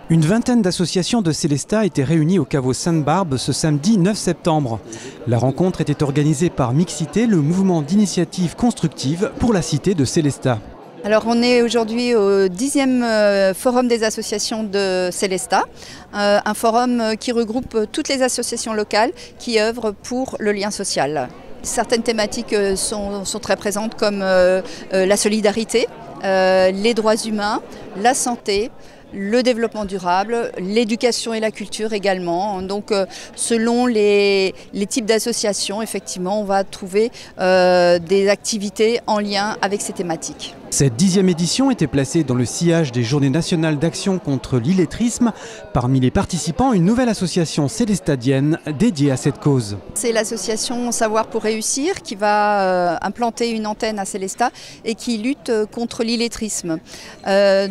Une vingtaine d'associations de Célestat étaient réunies au caveau Sainte-Barbe ce samedi 9 septembre. La rencontre était organisée par Mixité, le mouvement d'initiative constructive pour la cité de Célestat. Alors on est aujourd'hui au 10e forum des associations de Célestat, un forum qui regroupe toutes les associations locales qui œuvrent pour le lien social. Certaines thématiques sont très présentes comme la solidarité, les droits humains, la santé, le développement durable, l'éducation et la culture également. Donc selon les types d'associations, effectivement, on va trouver des activités en lien avec ces thématiques. Cette 10e édition était placée dans le sillage des Journées nationales d'action contre l'illettrisme. Parmi les participants, une nouvelle association célestadienne dédiée à cette cause. C'est l'association Savoir pour réussir qui va implanter une antenne à Célestat et qui lutte contre l'illettrisme. On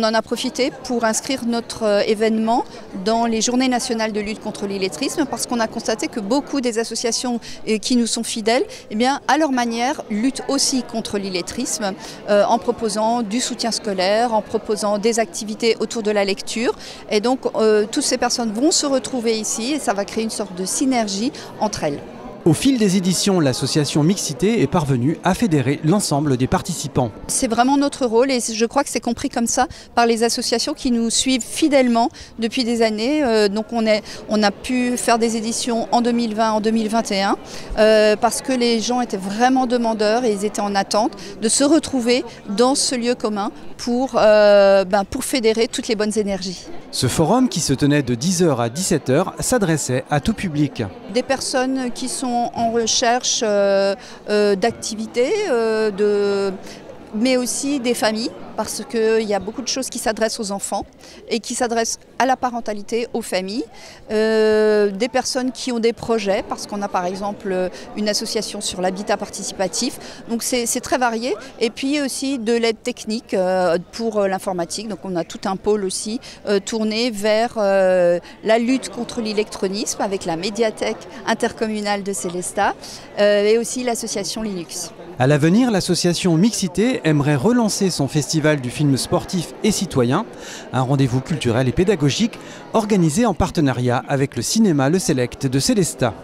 en a profité pour inscrire notre événement dans les Journées nationales de lutte contre l'illettrisme parce qu'on a constaté que beaucoup des associations qui nous sont fidèles, eh bien, à leur manière, luttent aussi contre l'illettrisme en proposant du soutien scolaire, en proposant des activités autour de la lecture. Et donc, toutes ces personnes vont se retrouver ici et ça va créer une sorte de synergie entre elles. Au fil des éditions, l'association Mixité est parvenue à fédérer l'ensemble des participants. C'est vraiment notre rôle et je crois que c'est compris comme ça par les associations qui nous suivent fidèlement depuis des années. Donc on a pu faire des éditions en 2020, en 2021 parce que les gens étaient vraiment demandeurs et ils étaient en attente de se retrouver dans ce lieu commun pour fédérer toutes les bonnes énergies. Ce forum qui se tenait de 10h à 17h s'adressait à tout public. Des personnes qui sont en recherche d'activités, mais aussi des familles, parce qu'il y a beaucoup de choses qui s'adressent aux enfants et qui s'adressent à la parentalité, aux familles. Des personnes qui ont des projets, parce qu'on a par exemple une association sur l'habitat participatif. Donc c'est très varié. Et puis aussi de l'aide technique pour l'informatique. Donc on a tout un pôle aussi tourné vers la lutte contre l'électronisme avec la médiathèque intercommunale de Célestat et aussi l'association Linux. À l'avenir, l'association Mixité aimerait relancer son festival du film sportif et citoyen, un rendez-vous culturel et pédagogique organisé en partenariat avec le cinéma Le Select de Célestat.